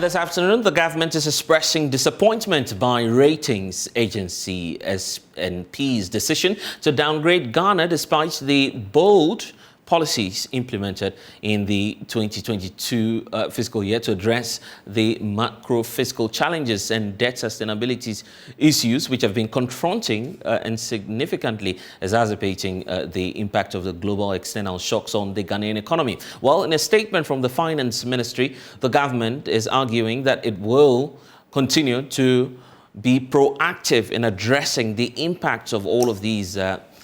This afternoon, the government is expressing disappointment by ratings agency S&P's decision to downgrade Ghana despite the bold policies implemented in the 2022 fiscal year to address the macro fiscal challenges and debt sustainability issues which have been confronting and significantly exacerbating the impact of the global external shocks on the Ghanaian economy. Well, in a statement from the Finance Ministry, the government is arguing that it will continue to be proactive in addressing the impacts of all of these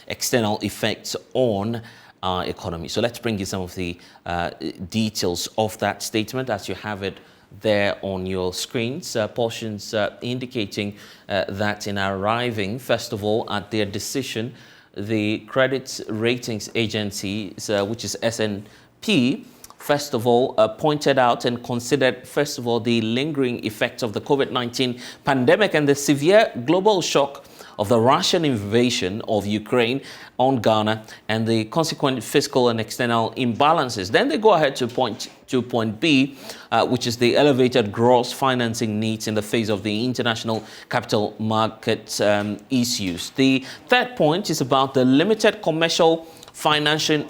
external effects on our economy. So let's bring you some of the details of that statement as you have it there on your screens. Portions indicating that in arriving, first of all, at their decision, the credit ratings agency, which is S&P, first of all, pointed out and considered, first of all, the lingering effects of the COVID-19 pandemic and the severe global shock of the Russian invasion of Ukraine on Ghana and the consequent fiscal and external imbalances. Then they go ahead to point B, which is the elevated gross financing needs in the face of the international capital market issues. The third point is about the limited commercial financing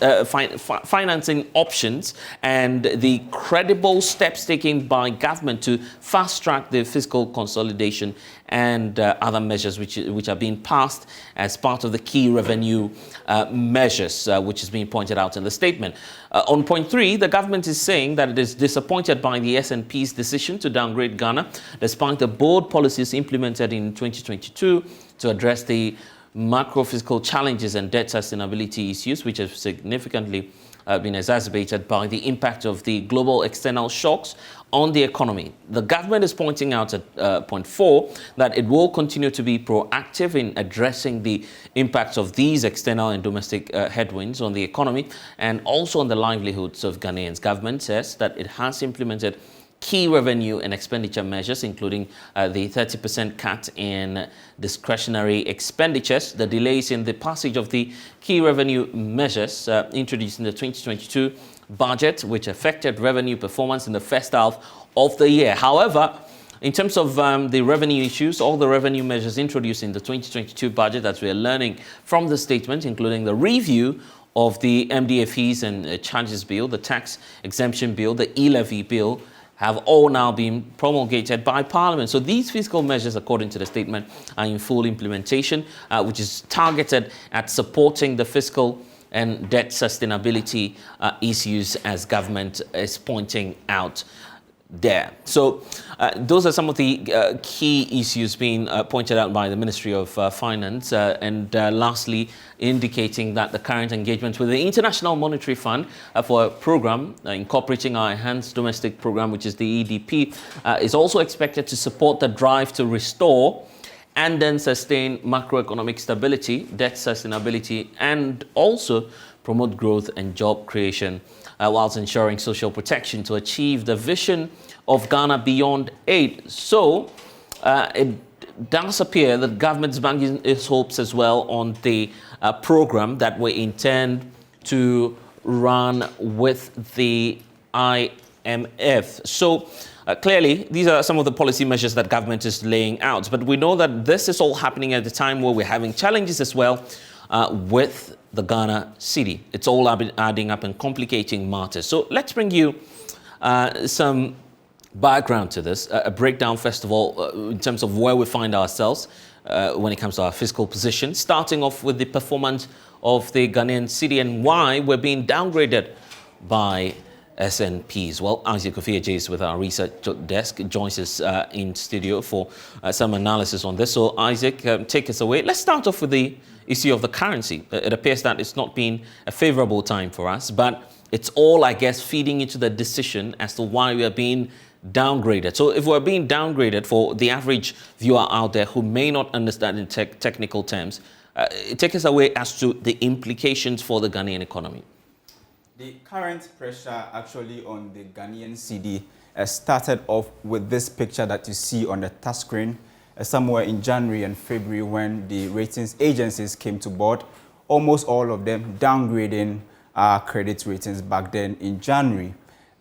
options and the credible steps taken by government to fast-track the fiscal consolidation and other measures which are being passed as part of the key revenue measures, which is being pointed out in the statement. On point 3, the government is saying that it is disappointed by the S&P's decision to downgrade Ghana, despite the bold policies implemented in 2022 to address the macro-fiscal challenges and debt sustainability issues, which have significantly been exacerbated by the impact of the global external shocks on the economy. The government is pointing out at point 4 that it will continue to be proactive in addressing the impacts of these external and domestic headwinds on the economy and also on the livelihoods of Ghanaians. Government says that it has implemented key revenue and expenditure measures, including the 30% cut in discretionary expenditures, the delays in the passage of the key revenue measures introduced in the 2022 budget, which affected revenue performance in the first half of the year. However, in terms of the revenue issues, all the revenue measures introduced in the 2022 budget, as we are learning from the statement, including the review of the MDA fees and charges bill, the tax exemption bill, the e-levy bill, have all now been promulgated by Parliament. So these fiscal measures, according to the statement, are in full implementation, which is targeted at supporting the fiscal and debt sustainability issues as government is pointing out there. So those are some of the key issues being pointed out by the Ministry of Finance and lastly indicating that the current engagement with the International Monetary Fund for a program incorporating our enhanced domestic program, which is the EDP, is also expected to support the drive to restore and then sustain macroeconomic stability, debt sustainability, and also promote growth and job creation, whilst ensuring social protection to achieve the vision of Ghana beyond aid. So it does appear that government is banking its hopes as well on the program that we intend to run with the IMF. So clearly, these are some of the policy measures that government is laying out. But we know that this is all happening at a time where we're having challenges as well with the Ghana cedi. It's all adding up and complicating matters. So let's bring you some background to this, a breakdown, first of all, in terms of where we find ourselves when it comes to our fiscal position, starting off with the performance of the Ghanaian cedi and why we're being downgraded by S&Ps. Well, Isaac Kofi is with our research desk, joins us in studio for some analysis on this. So Isaac, take us away. Let's start off with the issue of the currency. It appears that it's not been a favorable time for us, but it's all, I guess, feeding into the decision as to why we are being downgraded. So if we're being downgraded, for the average viewer out there who may not understand in technical terms, take us away as to the implications for the Ghanaian economy. The current pressure actually on the Ghanaian cedi started off with this picture that you see on the touch screen somewhere in January and February when the ratings agencies came to board, almost all of them downgrading our credit ratings back then in January.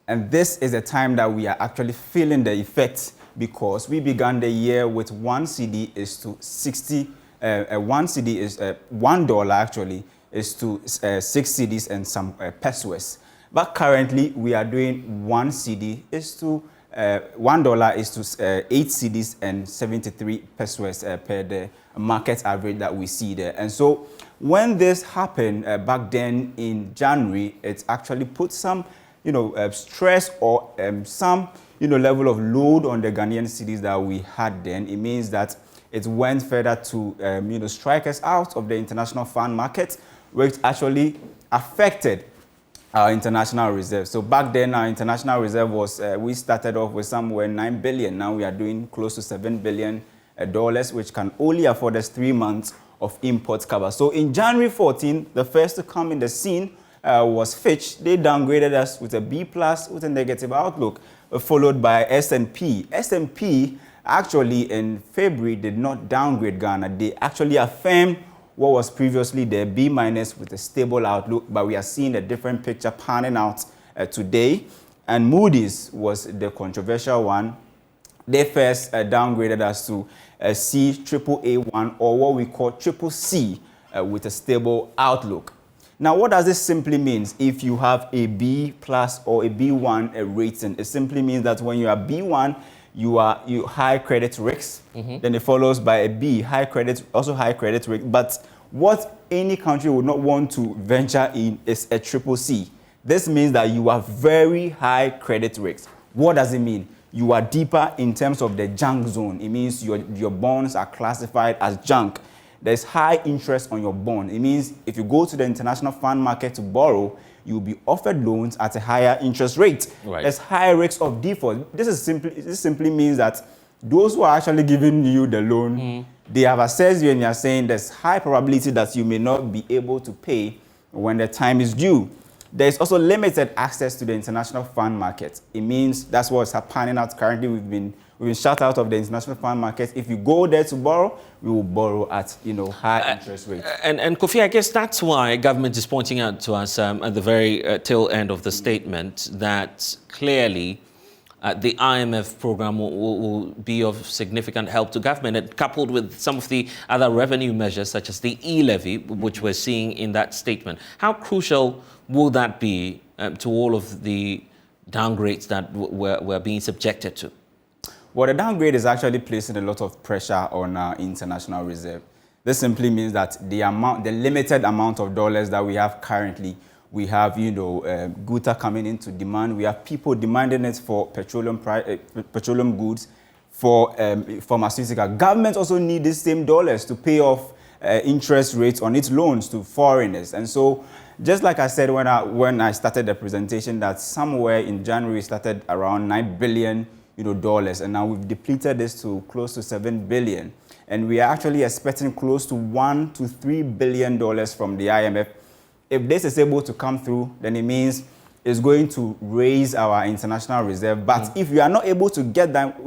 And this is a time that we are actually feeling the effects, because we began the year with 1 CD is to 60, 1 CD is $1 actually is to 6 CDs and some pesos. But currently we are doing 1 CD is to $1 is to 8 CDs and 73 pesos per the market average that we see there. And so when this happened back then in January, it actually put some stress or some level of load on the Ghanaian cedis that we had then. It means that it went further to strike us out of the international fund market, which actually affected our international reserve. So back then our international reserve was, we started off with somewhere 9 billion. Now we are doing close to $7 billion, which can only afford us 3 months of import cover. So in January 14, the first to come in the scene was Fitch. They downgraded us with a B+ with a negative outlook, followed by S&P. S&P actually in February did not downgrade Ghana. They actually affirmed what was previously their B- with a stable outlook, but we are seeing a different picture panning out today. And Moody's was the controversial one. They first downgraded us to CAAA1, or what we call CCC, with a stable outlook. Now, what does this simply mean? If you have a B+ or a B1 rating, it simply means that when you are B1, you high credit risk. Then it follows by a B, high credit, also high credit risk. But what any country would not want to venture in is a CCC. This means that you are very high credit risk. What does it mean? You are deeper in terms of the junk zone. It means your bonds are classified as junk. There's high interest on your bond. It means if you go to the international fund market to borrow, you'll be offered loans at a higher interest rate. Right. There's high risks of default. This simply means that those who are actually giving you the loan, they have assessed you and you're saying there's high probability that you may not be able to pay when the time is due. There's also limited access to the international fund market. It means that's what's happening out currently. We've been shut out of the international fund market. If you go there to borrow, we will borrow at high interest rates. And Kofi, I guess that's why government is pointing out to us at the very tail end of the statement that clearly the IMF program will be of significant help to government, and coupled with some of the other revenue measures such as the e-levy, which we're seeing in that statement. How crucial will that be to all of the downgrades that we're being subjected to? Well, the downgrade is actually placing a lot of pressure on our international reserve. This simply means that the limited amount of dollars that we have currently, we have, Gov't coming into demand. We have people demanding it for petroleum goods, for pharmaceutical. Governments also need these same dollars to pay off interest rates on its loans to foreigners. And so, just like I said when I started the presentation, that somewhere in January we started around $9 billion. Dollars, and now we've depleted this to close to $7 billion, and we are actually expecting close to $1 to $3 billion from the IMF. If this is able to come through, then it means it's going to raise our international reserve. But if we are not able to get that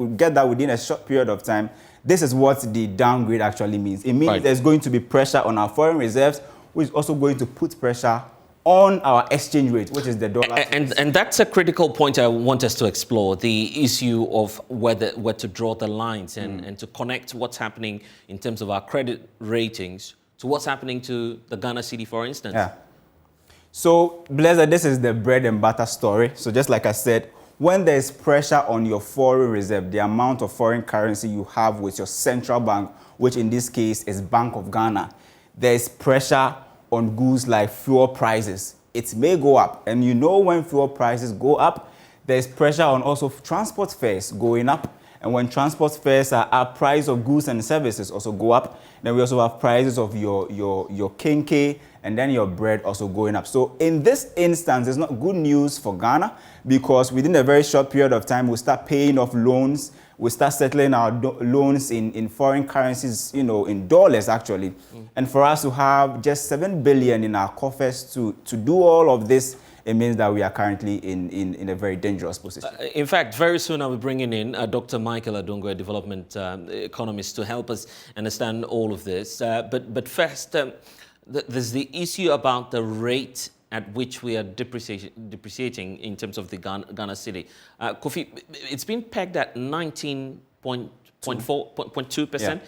within a short period of time, this is what the downgrade actually means. It means there's going to be pressure on our foreign reserves, which is also going to put pressure on our exchange rate, which is the dollar. And that's a critical point I want us to explore, the issue of where to draw the lines and to connect what's happening in terms of our credit ratings to what's happening to the Ghana cedi, for instance. Yeah. So, Blazer, this is the bread and butter story. So just like I said, when there's pressure on your foreign reserve, the amount of foreign currency you have with your central bank, which in this case is Bank of Ghana, there's pressure on goods like fuel prices. It may go up, and when fuel prices go up, there's pressure on also transport fares going up, and when transport fares are up, price of goods and services also go up. Then we also have prices of your kenke and then your bread also going up. So in this instance, it's not good news for Ghana, because within a very short period of time, we'll start paying off loans. We start settling our loans in foreign currencies, in dollars actually. And for us to have just $7 billion in our coffers to do all of this, it means that we are currently in a very dangerous position. In fact, very soon I'll be bringing in Dr. Michael Adongo, a development economist, to help us understand all of this. But first, there's the issue about the rate at which we are depreciating in terms of the Ghana cedi. Kofi, it's been pegged at 19.2%.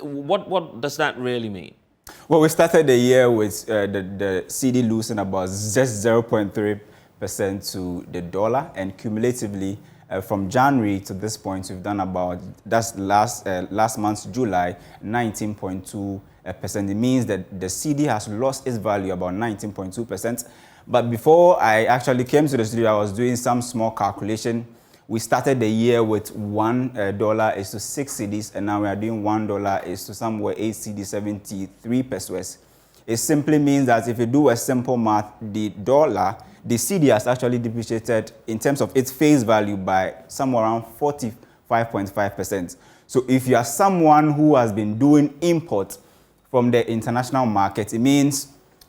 What does that really mean? Well, we started the year with the cedi losing about just 0.3% to the dollar, and cumulatively from January to this point, we've done about, that's last month's July, 19.2%. It means that the cedi has lost its value about 19.2%. But before I actually came to the studio, I was doing some small calculation. We started the year with $1 is to 6 cedis, and now we are doing $1 is to somewhere 8 cedis 73 pesos. It simply means that if you do a simple math, the cedi has actually depreciated in terms of its face value by somewhere around 45.5%. So if you are someone who has been doing import from the international market, it means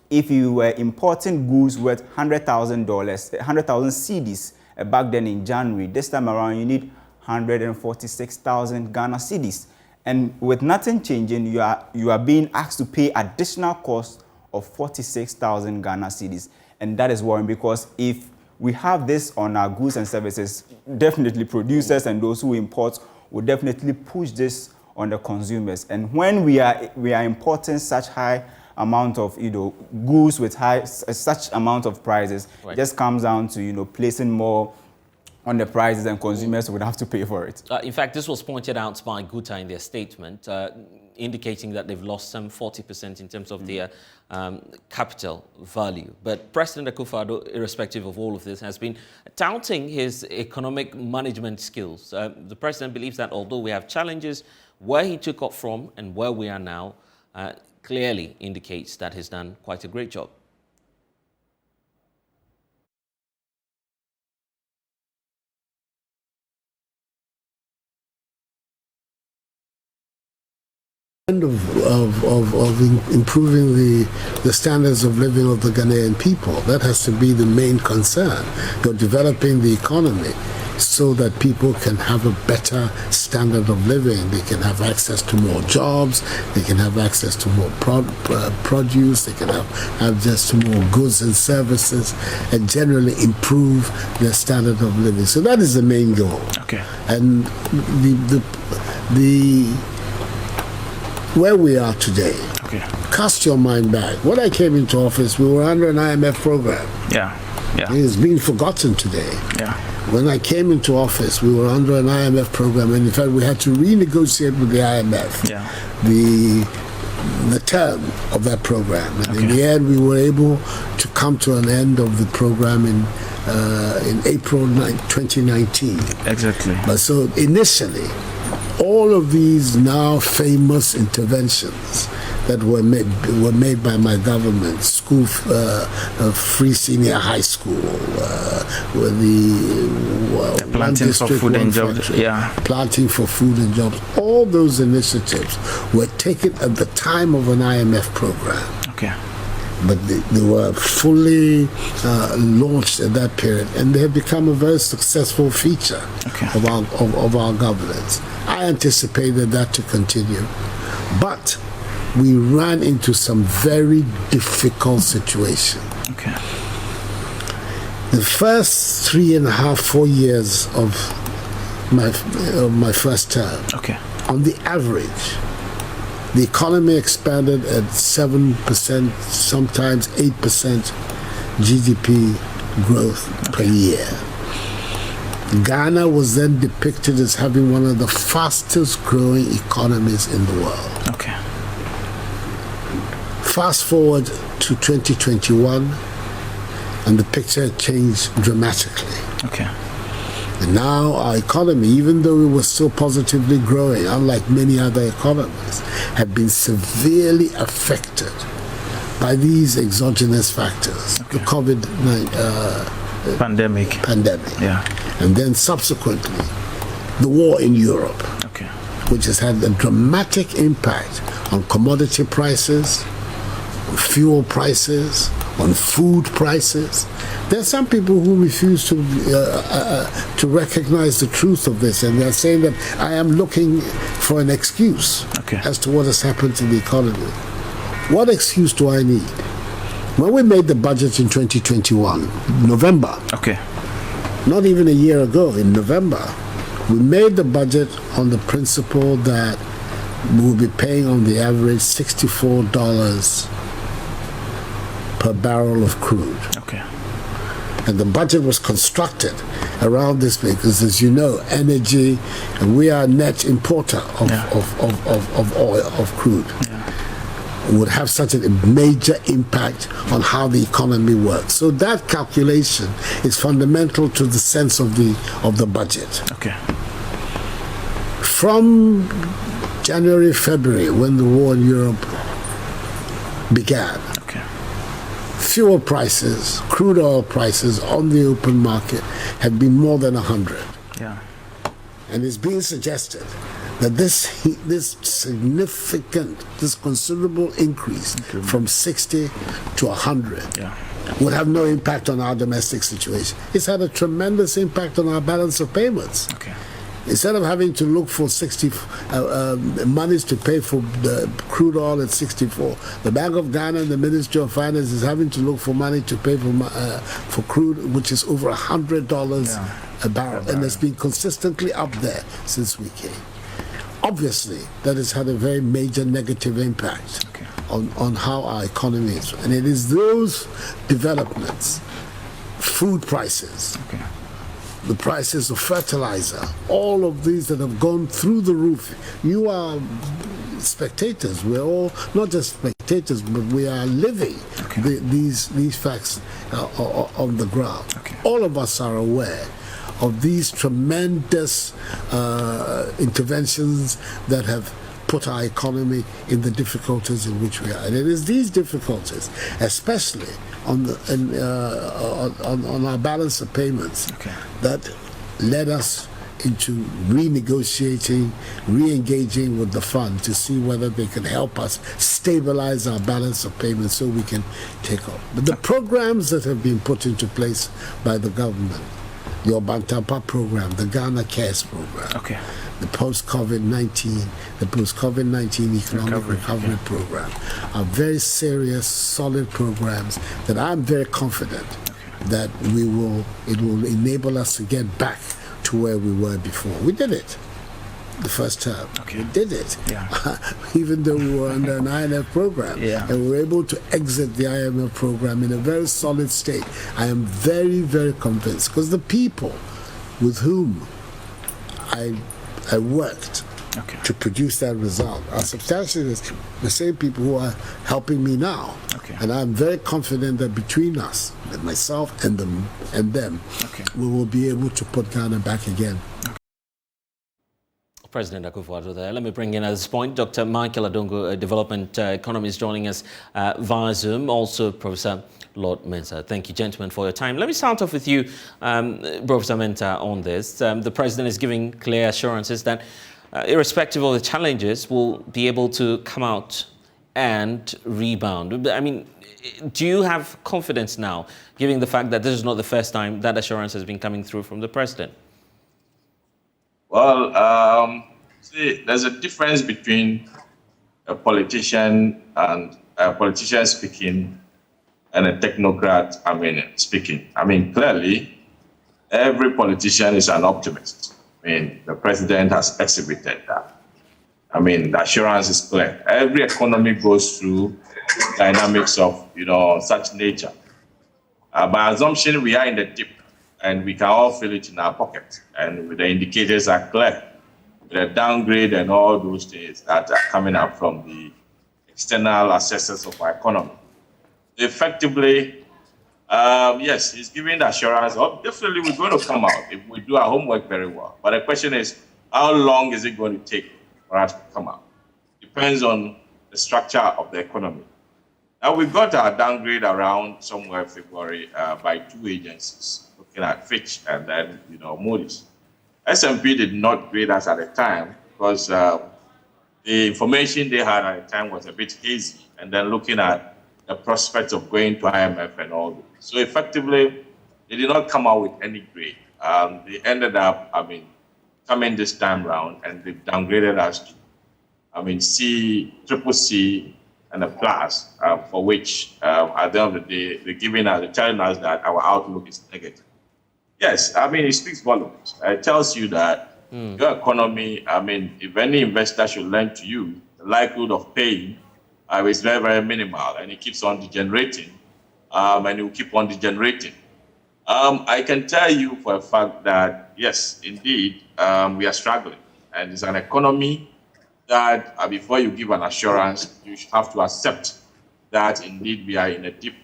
if you were importing goods worth $100,000, 100,000 cedis back then in January, this time around you need 146,000 Ghana cedis. And with nothing changing, you are being asked to pay additional cost of 46,000 Ghana cedis. And that is worrying, because if we have this on our goods and services, definitely producers and those who import will definitely push this on the consumers. And when we are importing such high amount of goods with such amount of prices, right, it just comes down to placing more on the prices, and consumers would have to pay for it. In fact, this was pointed out by Gov't in their statement, indicating that they've lost some 40% in terms of their capital value. But President Akufo-Addo, irrespective of all of this, has been touting his economic management skills. The president believes that although we have challenges, where he took off from and where we are now clearly indicates that he's done quite a great job. Of improving the standards of living of the Ghanaian people. That has to be the main concern. You're developing the economy so that people can have a better standard of living. They can have access to more jobs, they can have access to more produce, they can have access to more goods and services, and generally improve their standard of living. So that is the main goal. Okay. And where we are today, okay, cast your mind back. When I came into office, we were under an IMF program. Yeah. It's been forgotten today. Yeah. When I came into office, we were under an IMF program, and in fact, we had to renegotiate with the IMF the term of that program. And in the end, we were able to come to an end of the program in April 2019. Exactly. But so initially, all of these now famous interventions that were made by my government, school, free senior high school, with the planting for food and jobs, planting for food and jobs. All those initiatives were taken at the time of an IMF program. Okay. But they were fully launched at that period, and they have become a very successful feature of our governance. I anticipated that to continue, but we ran into some very difficult situations. Okay. The first 3.5, 4 years of my first term, on the average, the economy expanded at 7%, sometimes 8% GDP growth per year. Ghana was then depicted as having one of the fastest growing economies in the world. Okay. Fast forward to 2021, and the picture changed dramatically. Okay. And now our economy, even though it was still positively growing, unlike many other economies, have been severely affected by these exogenous factors, the COVID-19 pandemic. Yeah. And then subsequently, the war in Europe, which has had a dramatic impact on commodity prices, on fuel prices, on food prices. There are some people who refuse to recognize the truth of this, and they're saying that I am looking for an excuse as to what has happened to the economy. What excuse do I need? When we made the budget in 2021, November, Okay. not even a year ago, in November, we made the budget on the principle that we'll be paying on the average $64 per barrel of crude. Okay. And the budget was constructed around this because, as you know, energy, and we are a net importer of oil, of crude, would have such a major impact on how the economy works. So that calculation is fundamental to the sense of the budget. Okay. From January, February, when the war in Europe began, fuel prices, crude oil prices on the open market had been more than 100. Yeah. And it's being suggested that this significant, this considerable increase from 60 to 100 would have no impact on our domestic situation. It's had a tremendous impact on our balance of payments. Okay. Instead of having to look for monies to pay for the crude oil at 64, the Bank of Ghana and the Ministry of Finance is having to look for money to pay for crude, which is over $100 a barrel, and it's been consistently up there since we came. Obviously, that has had a very major negative impact on how our economy is, and it is those developments, food prices, the prices of fertilizer, all of these that have gone through the roof. You are spectators. We're all not just spectators, but we are living these facts on the ground. All of us are aware of these tremendous interventions that have put our economy in the difficulties in which we are. And it is these difficulties, especially on our balance of payments, that led us into renegotiating, re-engaging with the fund to see whether they can help us stabilize our balance of payments so we can take off. But the programs that have been put into place by the government, your Bantampa program, the Ghana Cares program, the post-COVID-19 economic recovery program, are very serious, solid programs that I'm very confident that it will enable us to get back to where we were before. We did it the first term. We did it. Even though we were under an IMF program, and we were able to exit the IMF program in a very solid state. I am very, very convinced, because the people with whom I worked to produce that result are substantially the same people who are helping me now. And I'm very confident that between us, myself and them, we will be able to put Ghana back again. President Akufo-Addo there. Let me bring in at this point Dr. Michael Adongo, a development economist, joining us via Zoom. Also, Professor Lord Mensah. Thank you, gentlemen, for your time. Let me start off with you, Professor Mensah, on this. The President is giving clear assurances that, irrespective of the challenges, we'll be able to come out and rebound. I mean, do you have confidence now, given the fact that this is not the first time that assurance has been coming through from the President? Well, see, there's a difference between a politician speaking and a technocrat, speaking. Clearly, every politician is an optimist. The President has exhibited that. The assurance is clear. Every economy goes through dynamics of, such nature. By assumption, we are in the dip, and we can all feel it in our pocket. And the indicators are clear. The downgrade and all those things that are coming up from the external assessors of our economy. Effectively, yes, he's giving the assurance, definitely we're going to come out if we do our homework very well. But the question is, how long is it going to take for us to come out? Depends on the structure of the economy. Now, we got our downgrade around somewhere February by two agencies, looking at Fitch and then, Moody's. S&P did not grade us at the time because the information they had at the time was a bit hazy, and then looking at the prospects of going to IMF and all that. So effectively, they did not come out with any grade. They ended up, coming this time round, and they downgraded us to, CCC and a plus, for which at the end of the day, they're telling us that our outlook is negative. Yes, I mean, it speaks volumes. It tells you that your economy, I mean, if any investor should lend to you, the likelihood of paying is very, very minimal, and it keeps on degenerating, and it will keep on degenerating. I can tell you for a fact that, yes, indeed, we are struggling. And it's an economy that before you give an assurance, you should have to accept that indeed we are in a deep,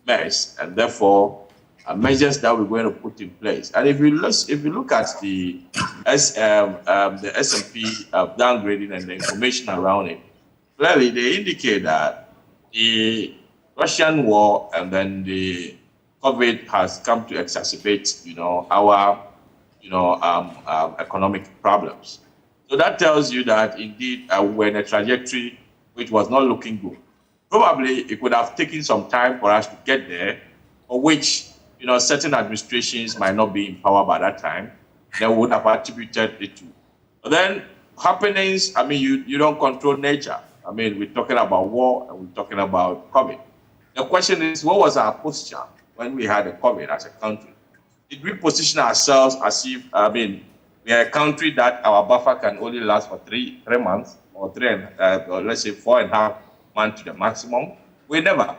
mess, and therefore measures that we're going to put in place. And if you look at the S&P downgrading and the information around it, clearly they indicate that the Russian war and then the COVID has come to exacerbate, our, economic problems. So that tells you that indeed we're in a trajectory which was not looking good. Probably it could have taken some time for us to get there, for which, certain administrations might not be in power by that time. They would have attributed it to. But then happenings, I mean, you don't control nature. I mean, we're talking about war and we're talking about COVID. The question is, what was our posture when we had a COVID as a country? Did we position ourselves as if, we are a country that our buffer can only last for three months, or or let's say 4.5 months to the maximum? We never.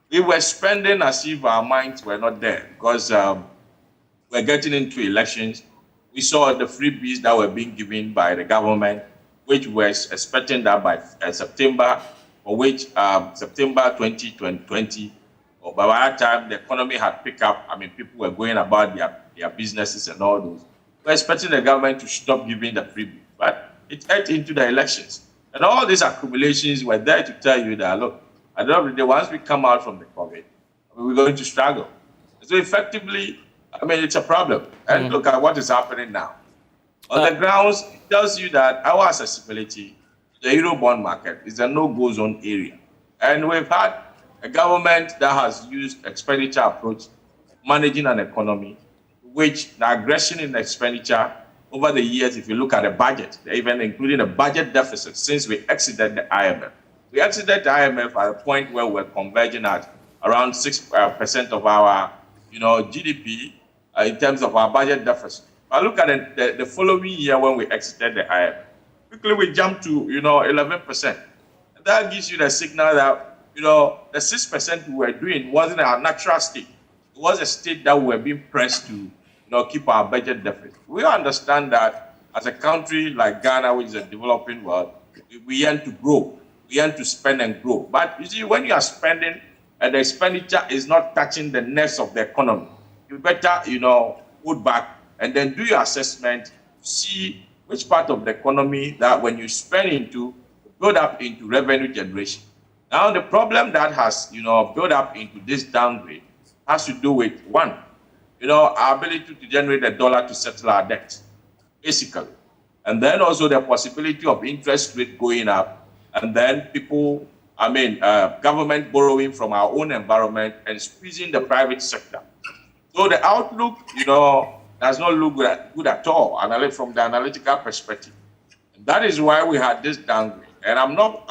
We were spending as if our minds were not there, because we're getting into elections. We saw the freebies that were being given by the government, which was expecting that by September, for which September 2020, or by that time the economy had picked up. I mean, people were going about their businesses and all those. We're expecting the government to stop giving the freebie, but it ate into the elections. And all these accumulations were there to tell you that, look, at the end of the day, once we come out from the COVID, we're going to struggle. So effectively, it's a problem. And look at what is happening now. On the grounds, it tells you that our accessibility to the Eurobond market is a no-go zone area. And we've had a government that has used expenditure approach, managing an economy, which the aggression in expenditure over the years, if you look at the budget, even including a budget deficit since we exited the IMF. We exited the IMF at a point where we're converging at around 6% of our, GDP in terms of our budget deficit. But look at the following year when we exited the IMF. Quickly we jumped to, 11%. And that gives you the signal that, the 6% we were doing wasn't our natural state. It was a state that we were being pressed to, keep our budget deficit. We understand that as a country like Ghana, which is a developing world, we yearn to grow. We yearn to spend and grow. But you see, when you are spending and the expenditure is not touching the nerves of the economy, you better, hold back and then do your assessment, see which part of the economy that when you spend into, build up into revenue generation. Now, the problem that has, built up into this downgrade has to do with, one, our ability to generate a dollar to settle our debt, basically. And then also the possibility of interest rate going up, and then people, government borrowing from our own environment and squeezing the private sector. So the outlook, does not look good at all, from the analytical perspective. And that is why we had this downgrade. And I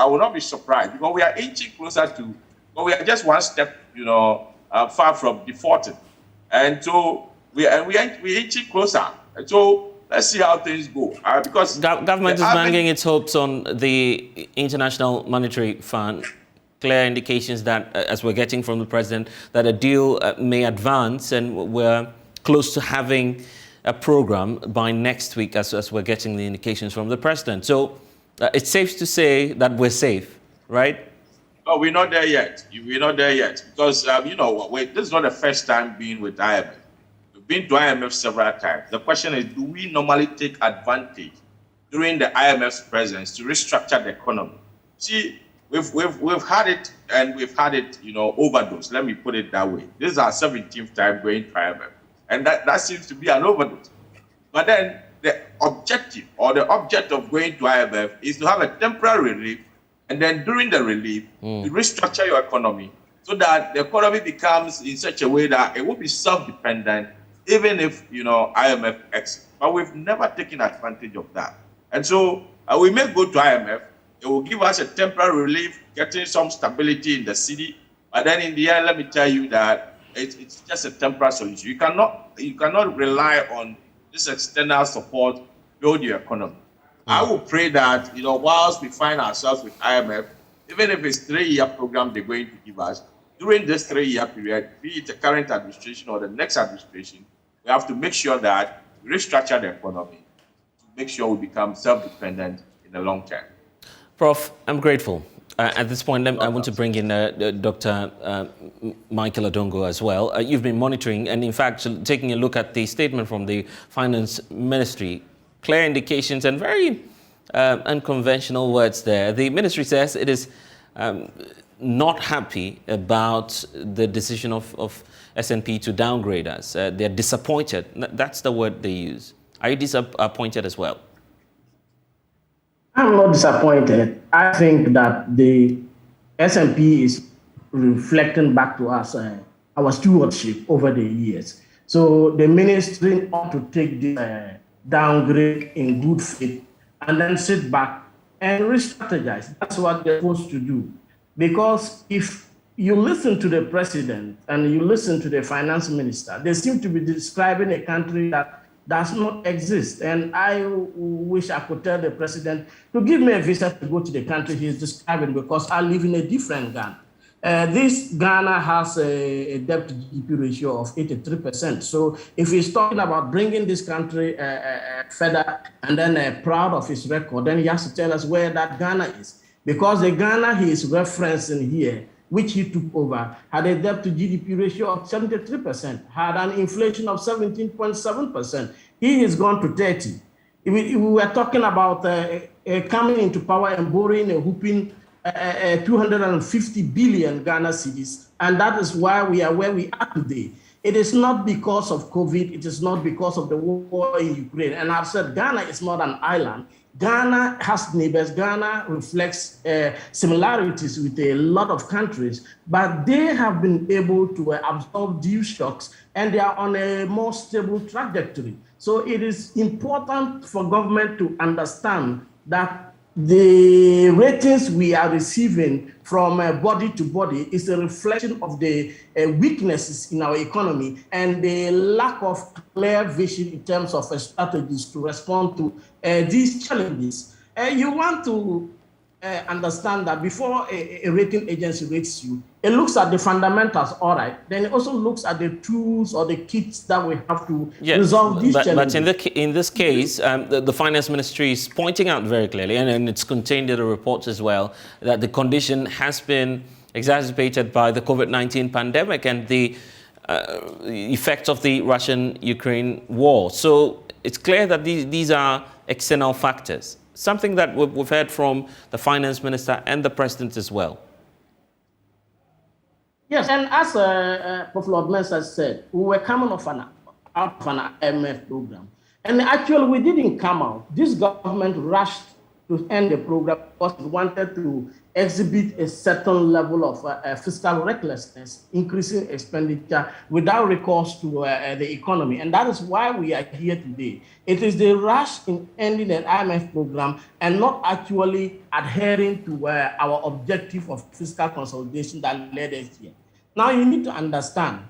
will not be surprised, because we are inching closer to, but we are just one step, far from defaulting. And so we're inching closer. And so let's see how things go. Because government is banging its hopes on the International Monetary Fund. Clear indications that, as we're getting from the president, that a deal may advance, and we're close to having a program by next week, as we're getting the indications from the president. So it's safe to say that we're safe, right? No, we're not there yet. We're not there yet. Because, this is not the first time being with IMF. We've been to IMF several times. The question is, do we normally take advantage during the IMF's presence to restructure the economy? See, we've had it, and we've had it, overdose. Let me put it that way. This is our 17th time going to IMF. And that seems to be an overdose. But then the objective or the object of going to IMF is to have a temporary relief, and then during the relief, you restructure your economy so that the economy becomes in such a way that it will be self-dependent, even if, IMF exits. But we've never taken advantage of that. And so we may go to IMF It will give us a temporary relief, getting some stability in the city. But then in the end, let me tell you that it's just a temporary solution. You cannot rely on this external support to build your economy. I will pray that, whilst we find ourselves with IMF, even if it's 3-year program they're going to give us, during this 3-year period, be it the current administration or the next administration, we have to make sure that we restructure the economy to make sure we become self-dependent in the long term. Prof, I'm grateful. At this point, I want to bring in Dr. Michael Adongo as well. You've been monitoring and, in fact, taking a look at the statement from the Finance Ministry. Clear indications and very unconventional words there. The ministry says it is not happy about the decision of S&P to downgrade us. They're disappointed. That's the word they use. Are you disappointed as well? I'm not disappointed. I think that the S&P is reflecting back to us our stewardship over the years. So the ministry ought to take the downgrade in good faith and then sit back and re-strategize. That's what they're supposed to do. Because if you listen to the president and you listen to the finance minister, they seem to be describing a country that does not exist. And I wish I could tell the president to give me a visa to go to the country he's describing, because I live in a different Ghana. This Ghana has a debt to GDP ratio of 83%. So if he's talking about bringing this country further and then proud of his record, then he has to tell us where that Ghana is. Because the Ghana he is referencing here, which he took over, had a debt to GDP ratio of 73%, had an inflation of 17.7%. He has gone to 30. We were talking about coming into power and borrowing a whooping 250 billion Ghana cedis, and that is why we are where we are today. It is not because of COVID, it is not because of the war in Ukraine. And I've said Ghana is not an island. Ghana has neighbors. Ghana reflects similarities with a lot of countries, but they have been able to absorb these shocks and they are on a more stable trajectory. So it is important for government to understand that the ratings we are receiving from body to body is a reflection of the weaknesses in our economy and the lack of clear vision in terms of strategies to respond to these challenges. You want to understand that before a rating agency rates you, it looks at the fundamentals, all right. Then it also looks at the tools or the kits that we have to resolve these challenges. But in this case, the Finance Ministry is pointing out very clearly, and it's contained in the reports as well, that the condition has been exacerbated by the COVID-19 pandemic and the effects of the Russian-Ukraine war. So it's clear that these are external factors, something that we've heard from the Finance Minister and the President as well. Yes, and as Prof. Lord Mensah said, we were coming out of an IMF program. And actually, we didn't come out. This government rushed to end the program because it wanted to exhibit a certain level of fiscal recklessness, increasing expenditure without recourse to the economy. And that is why we are here today. It is the rush in ending the IMF program and not actually adhering to our objective of fiscal consolidation that led us here. Now you need to understand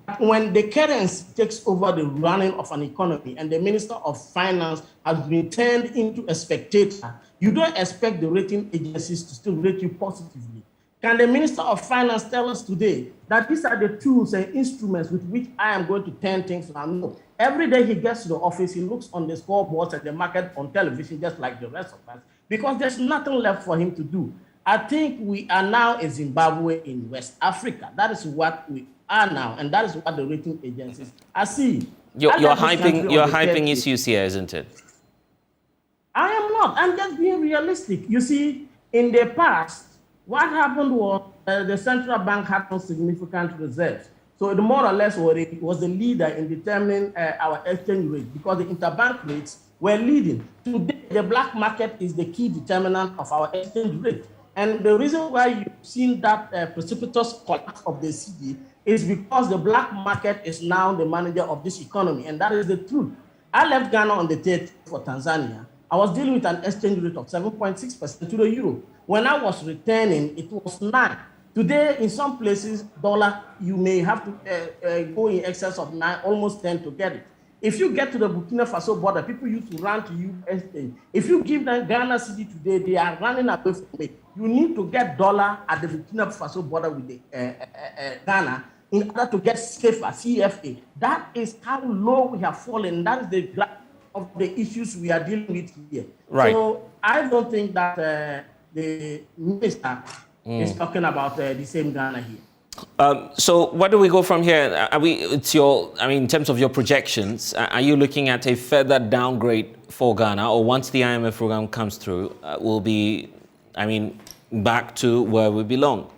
that when the currency takes over the running of an economy and the Minister of Finance has been turned into a spectator, you don't expect the rating agencies to still rate you positively. Can the Minister of Finance tell us today that these are the tools and instruments with which I am going to turn things around? No. Every day he gets to the office, he looks on the scoreboards and the market on television, just like the rest of us, because there's nothing left for him to do. I think we are now a Zimbabwe in West Africa. That is what we are now, and that is what the rating agencies are seeing. You're hyping issues here, isn't it? I am not. I'm just being realistic. You see, in the past, what happened was the central bank had no significant reserves. So it more or less was the leader in determining our exchange rate because the interbank rates were leading. Today, the black market is the key determinant of our exchange rate. And the reason why you've seen that precipitous collapse of the cedi is because the black market is now the manager of this economy. And that is the truth. I left Ghana on the 30th for Tanzania. I was dealing with an exchange rate of 7.6% to the euro. When I was returning, it was 9. Today, in some places, dollar, you may have to go in excess of 9, almost 10 to get it. If you get to the Burkina Faso border, people used to run to US. If you give them Ghana city today, they are running away from it. You need to get dollar at the Burkina Faso border with the Ghana in order to get safer, CFA. That is how low we have fallen. That is the graph of the issues we are dealing with here. Right. So I don't think that the minister is talking about the same Ghana here. So where do we go from here? In terms of your projections, are you looking at a further downgrade for Ghana, or once the IMF program comes through, we'll be, back to where we belong?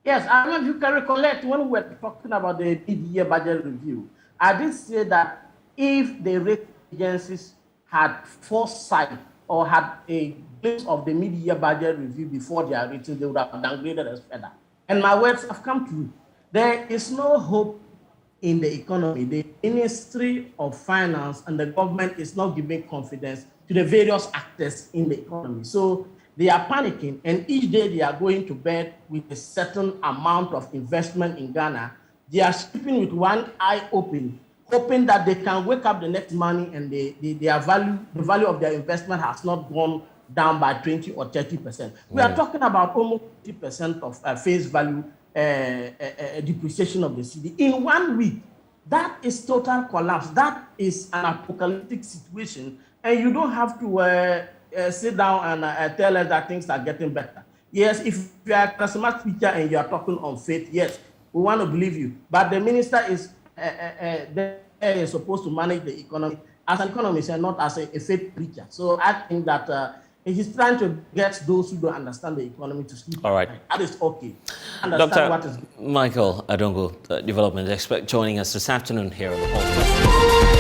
Yes, I mean, you can recollect when we were talking about the mid-year budget review, I did say that if the rating agencies had foresight or had a glimpse of the mid-year budget review before their rating, they would have downgraded us further. And my words have come true. There is no hope in the economy. The Ministry of Finance and the government is not giving confidence to the various actors in the economy. So they are panicking, and each day they are going to bed with a certain amount of investment in Ghana. They are sleeping with one eye open, hoping that they can wake up the next morning and the value of their investment has not gone down by 20 or 30%. We are talking about almost 50% of face value depreciation of the cedi in 1 week. That is total collapse. That is an apocalyptic situation, and you don't have to sit down and tell us that things are getting better. Yes, if you are a charismatic speaker and you are talking on faith, yes, we want to believe you. But the minister is supposed to manage the economy as an economist and not as a faith preacher. So I think that he's trying to get those who don't understand the economy to sleep. All right. That is okay. Dr. Michael Adongo, development expert, joining us this afternoon here on the podcast.